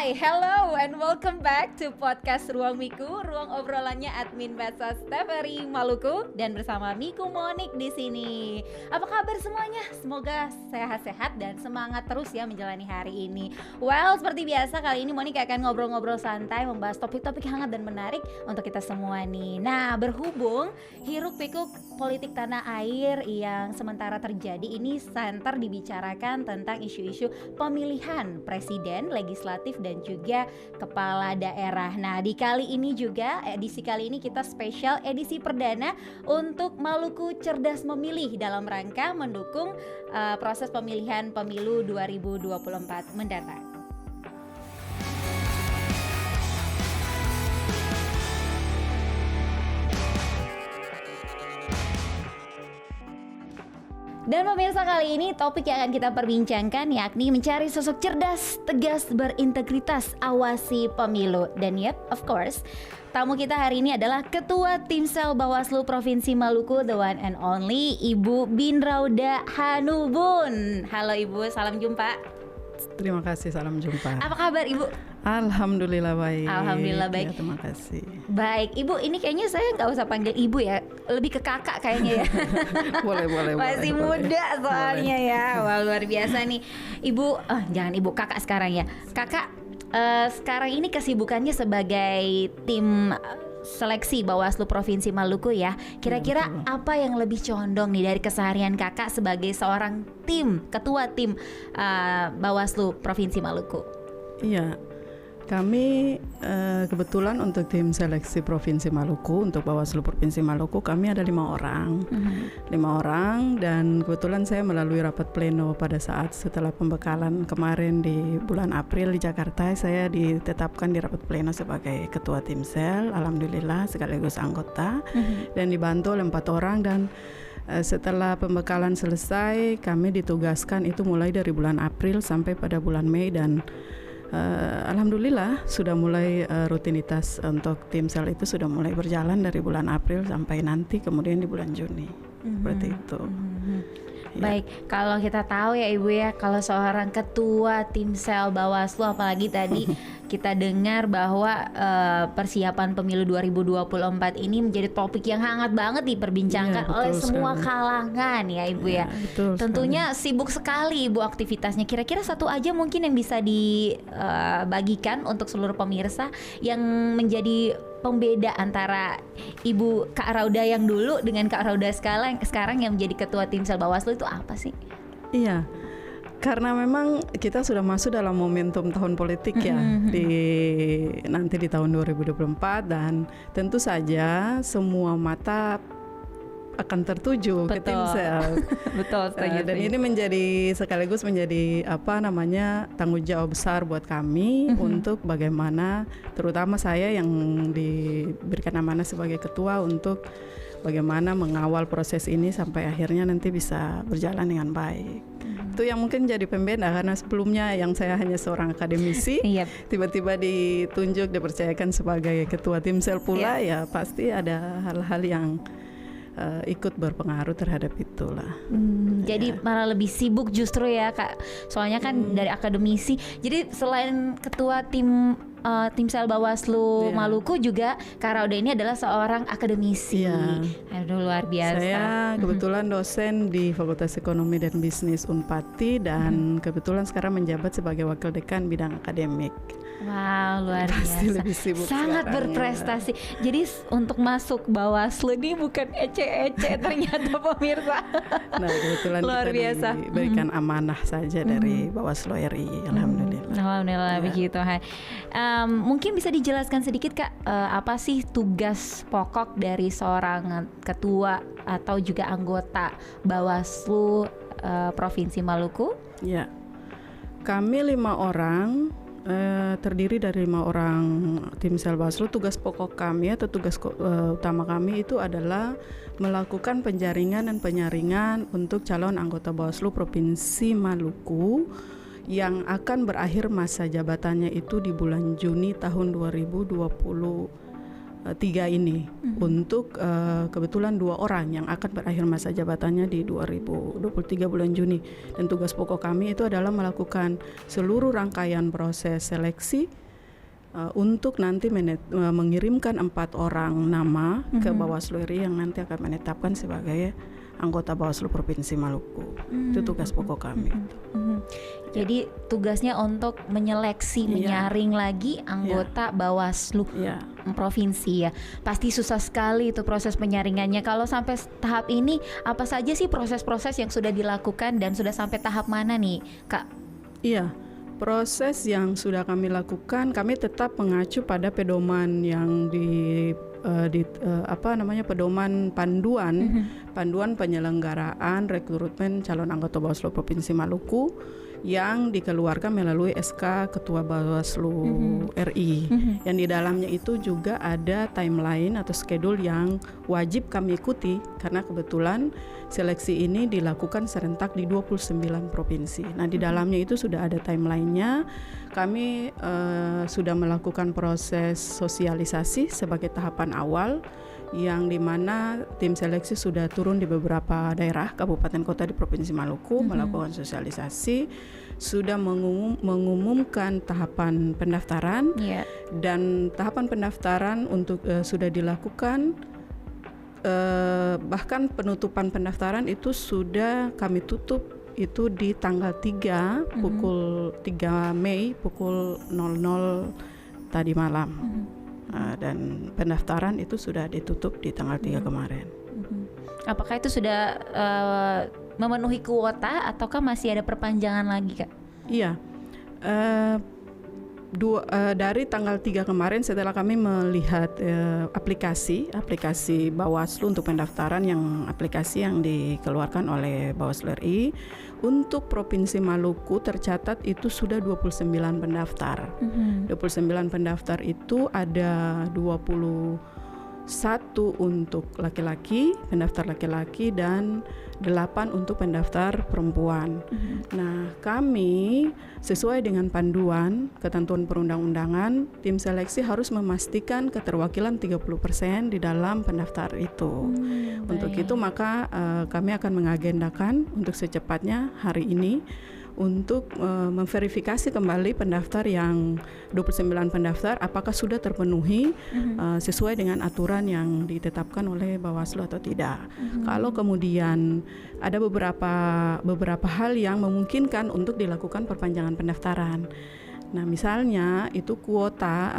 Hai, hello and welcome back to podcast Ruang Miku, ruang obrolannya admin Bahasa Steferi Maluku dan bersama Miku Monik di sini. Apa kabar semuanya? Semoga sehat-sehat dan semangat terus ya menjalani hari ini. Well, seperti biasa kali ini Monik akan ngobrol-ngobrol santai membahas topik-topik hangat dan menarik untuk kita semua nih. Nah, berhubung hiruk-pikuk politik tanah air yang sementara terjadi ini center dibicarakan tentang isu-isu pemilihan presiden, legislatif dan juga kepala daerah. Nah, di kali ini juga edisi kali ini kita spesial edisi perdana untuk Maluku Cerdas Memilih dalam rangka mendukung proses pemilihan pemilu 2024 mendatang. Dan pemirsa, kali ini topik yang akan kita perbincangkan yakni mencari sosok cerdas, tegas, berintegritas, awasi pemilu. Dan yep, of course, tamu kita hari ini adalah Ketua Timsel Bawaslu Provinsi Maluku, the one and only Ibu Binrauda Hanubun. Halo Ibu, salam jumpa. Terima kasih, salam jumpa. Apa kabar Ibu? Alhamdulillah baik. Alhamdulillah baik. Ya, terima kasih. Baik, Ibu, ini kayaknya saya nggak usah panggil Ibu ya, lebih ke kakak kayaknya ya. boleh. Masih muda soalnya boleh. ya. Wah, luar biasa nih. Ibu, jangan Ibu, kakak sekarang ya. Kakak sekarang ini kesibukannya sebagai tim seleksi Bawaslu Provinsi Maluku ya. Kira-kira apa yang lebih condong nih dari keseharian kakak sebagai seorang ketua tim Bawaslu Provinsi Maluku? Iya, kami kebetulan untuk tim seleksi Provinsi Maluku, untuk Bawaslu Provinsi Maluku kami ada 5 orang. 5 orang, dan kebetulan saya melalui rapat pleno pada saat setelah pembekalan kemarin di bulan April di Jakarta, saya ditetapkan di rapat pleno sebagai ketua timsel, alhamdulillah sekaligus anggota, dan dibantu oleh 4 orang. Dan setelah pembekalan selesai, kami ditugaskan itu mulai dari bulan April sampai pada bulan Mei, dan alhamdulillah sudah mulai rutinitas untuk timsel itu sudah mulai berjalan dari bulan April sampai nanti kemudian di bulan Juni. Seperti itu. Ya. Baik, kalau kita tahu ya Ibu ya, kalau seorang ketua timsel Bawaslu, apalagi tadi kita dengar bahwa persiapan pemilu 2024 ini menjadi topik yang hangat banget diperbincangkan oleh semua kalangan ya Ibu ya. Tentunya sibuk sekali Ibu aktivitasnya. Kira-kira satu aja mungkin yang bisa dibagikan untuk seluruh pemirsa yang menjadi pembeda antara Ibu Kak Rauda yang dulu dengan Kak Rauda sekarang yang menjadi ketua timsel Bawaslu itu apa sih? Iya, karena memang kita sudah masuk dalam momentum tahun politik ya, nanti di tahun 2024, dan tentu saja semua mata akan tertuju ke timsel. Betul, dan ini sekaligus menjadi tanggung jawab besar buat kami untuk bagaimana, terutama saya yang diberikan amanah sebagai ketua, untuk bagaimana mengawal proses ini sampai akhirnya nanti bisa berjalan dengan baik. Itu yang mungkin jadi pembeda, karena sebelumnya yang saya hanya seorang akademisi, tiba-tiba ditunjuk, dipercayakan sebagai ketua timsel pula, ya pasti ada hal-hal yang ikut berpengaruh terhadap itulah. Jadi malah lebih sibuk justru ya Kak. Soalnya kan dari akademisi. Jadi selain ketua timsel Bawaslu Maluku, juga Kak Rauda ini adalah seorang akademisi. Aduh, luar biasa. Saya kebetulan dosen di Fakultas Ekonomi dan Bisnis Unpati, dan kebetulan sekarang menjabat sebagai wakil dekan bidang akademik. Wow, luar biasa. Sangat berprestasi. Jadi untuk masuk Bawaslu ini bukan ece-ece ternyata pemirsa. Nah, kebetulan luar kita biasa. Diberikan amanah saja dari Bawaslu RI. Alhamdulillah. Alhamdulillah begitu. Mungkin bisa dijelaskan sedikit Kak, apa sih tugas pokok dari seorang ketua atau juga anggota Bawaslu Provinsi Maluku? Ya, kami 5 orang. Terdiri dari 5 orang timsel Bawaslu. Tugas pokok kami atau tugas utama kami itu adalah melakukan penjaringan dan penyaringan untuk calon anggota Bawaslu Provinsi Maluku yang akan berakhir masa jabatannya itu di bulan Juni tahun 2024 3 ini untuk kebetulan 2 orang yang akan berakhir masa jabatannya di 2023 bulan Juni. Dan tugas pokok kami itu adalah melakukan seluruh rangkaian proses seleksi untuk nanti mengirimkan 4 orang nama ke Bawaslu RI yang nanti akan menetapkan sebagai anggota Bawaslu Provinsi Maluku. Itu tugas pokok kami. Jadi tugasnya untuk menyeleksi, menyaring lagi anggota Bawaslu provinsi ya. Pasti susah sekali itu proses penyaringannya. Kalau sampai tahap ini, apa saja sih proses-proses yang sudah dilakukan dan sudah sampai tahap mana nih, Kak? Iya, proses yang sudah kami lakukan, kami tetap mengacu pada pedoman yang pedoman panduan penyelenggaraan rekrutmen calon anggota Bawaslu Provinsi Maluku yang dikeluarkan melalui SK Ketua Bawaslu RI. Yang di dalamnya itu juga ada timeline atau schedule yang wajib kami ikuti karena kebetulan seleksi ini dilakukan serentak di 29 provinsi. Nah, di dalamnya itu sudah ada timelinenya. Kami sudah melakukan proses sosialisasi sebagai tahapan awal yang dimana tim seleksi sudah turun di beberapa daerah kabupaten kota di Provinsi Maluku melakukan sosialisasi, sudah mengumumkan tahapan pendaftaran dan tahapan pendaftaran untuk sudah dilakukan, bahkan penutupan pendaftaran itu sudah kami tutup itu di tanggal 3 pukul 3 Mei pukul 00 tadi malam. Dan pendaftaran itu sudah ditutup di tanggal 3 kemarin. Apakah itu sudah memenuhi kuota ataukah masih ada perpanjangan lagi, Kak? Iya, dari tanggal 3 kemarin setelah kami melihat aplikasi Bawaslu untuk pendaftaran yang dikeluarkan oleh Bawaslu RI, untuk Provinsi Maluku tercatat itu sudah 29 pendaftar. 29 pendaftar itu ada 21 untuk laki-laki, pendaftar laki-laki, dan 8 untuk pendaftar perempuan. Nah, kami sesuai dengan panduan ketentuan perundang-undangan, tim seleksi harus memastikan keterwakilan 30% di dalam pendaftar itu. Untuk itu maka kami akan mengagendakan untuk secepatnya hari ini untuk memverifikasi kembali pendaftar yang 29 pendaftar apakah sudah terpenuhi sesuai dengan aturan yang ditetapkan oleh Bawaslu atau tidak. Kalau kemudian ada beberapa hal yang memungkinkan untuk dilakukan perpanjangan pendaftaran. Nah, misalnya itu kuota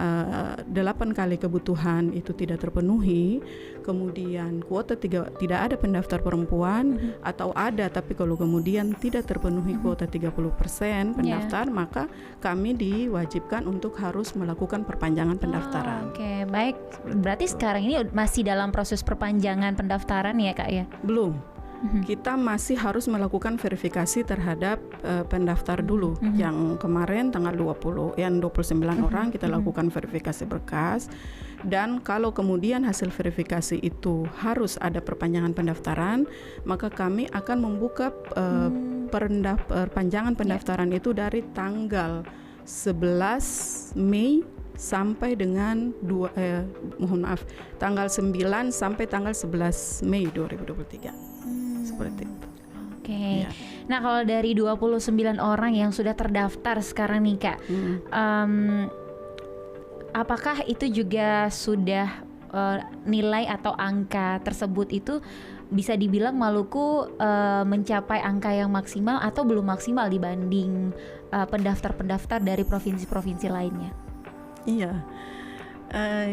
8 kali kebutuhan itu tidak terpenuhi, kemudian kuota tidak ada pendaftar perempuan, atau ada tapi kalau kemudian tidak terpenuhi kuota 30% pendaftar, maka kami diwajibkan untuk harus melakukan perpanjangan pendaftaran. Oke, baik. Berarti sekarang ini masih dalam proses perpanjangan pendaftaran ya, Kak ya? Belum. Kita masih harus melakukan verifikasi terhadap pendaftar dulu. Yang kemarin tanggal 20, yang 29 orang kita lakukan verifikasi berkas. Dan kalau kemudian hasil verifikasi itu harus ada perpanjangan pendaftaran, maka kami akan membuka perpanjangan pendaftaran itu dari tanggal 11 Mei sampai dengan tanggal 9 sampai tanggal 11 Mei 2023. Seperti itu. Oke. Nah, kalau dari 29 orang yang sudah terdaftar sekarang nih, Kak, apakah itu juga sudah nilai atau angka tersebut itu bisa dibilang Maluku mencapai angka yang maksimal atau belum maksimal dibanding pendaftar-pendaftar dari provinsi-provinsi lainnya? Iya.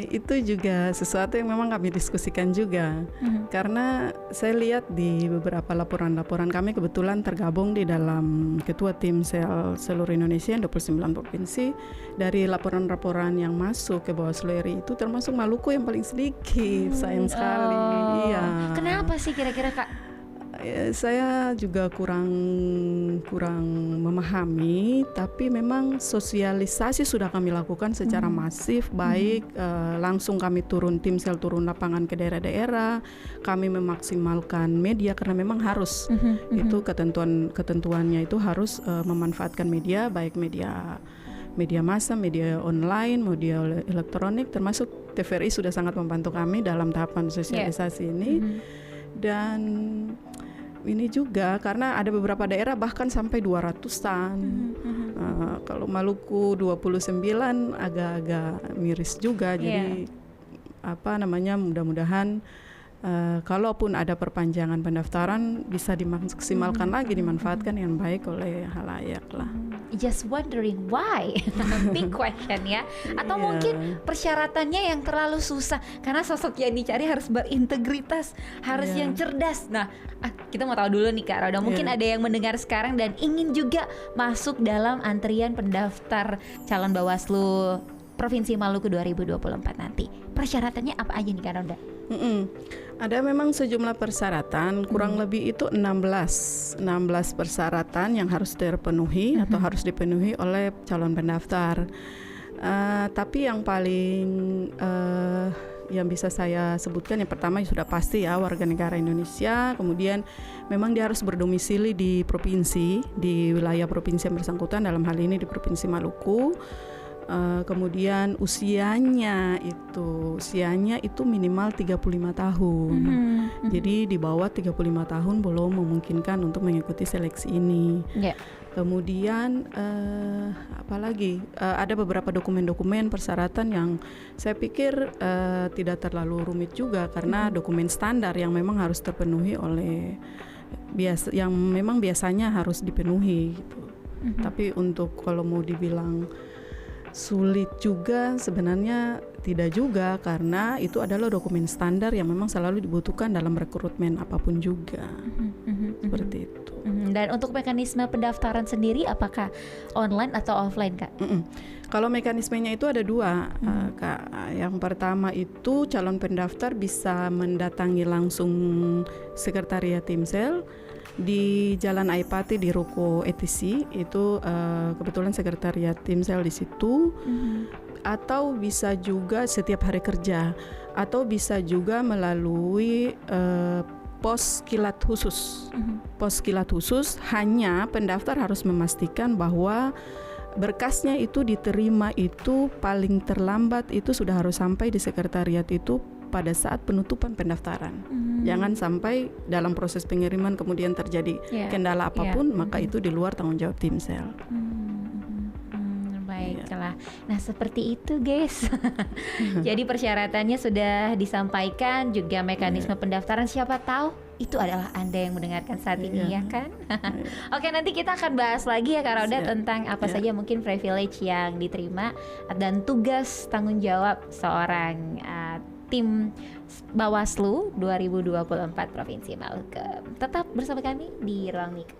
Itu juga sesuatu yang memang kami diskusikan juga, karena saya lihat di beberapa laporan-laporan kami kebetulan tergabung di dalam ketua tim sel seluruh Indonesia 29 provinsi. Dari laporan-laporan yang masuk ke Bawaslu RI itu termasuk Maluku yang paling sedikit, sayang sekali. Iya. Kenapa sih kira-kira, Kak? Saya juga kurang memahami, tapi memang sosialisasi sudah kami lakukan secara masif, baik langsung kami tim sel turun lapangan ke daerah-daerah, kami memaksimalkan media karena memang harus itu ketentuannya itu harus memanfaatkan media, baik media massa, media online, media elektronik, termasuk TVRI sudah sangat membantu kami dalam tahapan sosialisasi ini. Dan ini juga karena ada beberapa daerah bahkan sampai 200-an. Kalau Maluku 29 agak-agak miris juga. Jadi mudah-mudahan kalaupun ada perpanjangan pendaftaran bisa dimaksimalkan lagi, dimanfaatkan yang baik oleh halayak lah. Just wondering why? Big question ya. Atau mungkin persyaratannya yang terlalu susah karena sosok yang dicari harus berintegritas, harus yang cerdas. Nah, kita mau tahu dulu nih Kak Roda. Mungkin ada yang mendengar sekarang dan ingin juga masuk dalam antrian pendaftar calon Bawaslu Provinsi Maluku 2024 nanti. Persyaratannya apa aja nih Kak Roda? Ada memang sejumlah persyaratan, kurang lebih itu 16 persyaratan yang harus terpenuhi atau harus dipenuhi oleh calon pendaftar. Tapi yang paling yang bisa saya sebutkan yang pertama sudah pasti ya warga negara Indonesia, kemudian memang dia harus berdomisili di provinsi, di wilayah provinsi yang bersangkutan, dalam hal ini di Provinsi Maluku. Kemudian usianya itu minimal 35 tahun. Jadi di bawah 35 tahun belum memungkinkan untuk mengikuti seleksi ini. Kemudian apalagi ada beberapa dokumen-dokumen persyaratan yang saya pikir tidak terlalu rumit juga karena dokumen standar yang memang harus terpenuhi oleh yang memang biasanya harus dipenuhi gitu. Tapi untuk kalau mau dibilang sulit juga sebenarnya tidak juga karena itu adalah dokumen standar yang memang selalu dibutuhkan dalam rekrutmen apapun juga. Seperti itu. Dan untuk mekanisme pendaftaran sendiri apakah online atau offline Kak? Kalau mekanismenya itu ada dua Kak. Yang pertama itu calon pendaftar bisa mendatangi langsung sekretariat Timsel di Jalan Aipati di Ruko ETC itu kebetulan sekretariat Timsel di situ. Atau bisa juga setiap hari kerja, atau bisa juga melalui pos kilat khusus. Pos kilat khusus hanya pendaftar harus memastikan bahwa berkasnya itu diterima itu paling terlambat itu sudah harus sampai di sekretariat itu pada saat penutupan pendaftaran. Jangan sampai dalam proses pengiriman kemudian terjadi kendala apapun, maka itu di luar tanggung jawab Timsel. Baiklah. Nah seperti itu guys. Jadi persyaratannya sudah disampaikan, juga mekanisme pendaftaran, siapa tahu itu adalah Anda yang mendengarkan saat ini ya kan. Oke, nanti kita akan bahas lagi ya Kak Roda tentang apa saja mungkin privilege yang diterima dan tugas tanggung jawab seorang tim Bawaslu 2024 Provinsi Maluku. Tetap bersama kami di Ruang Mika.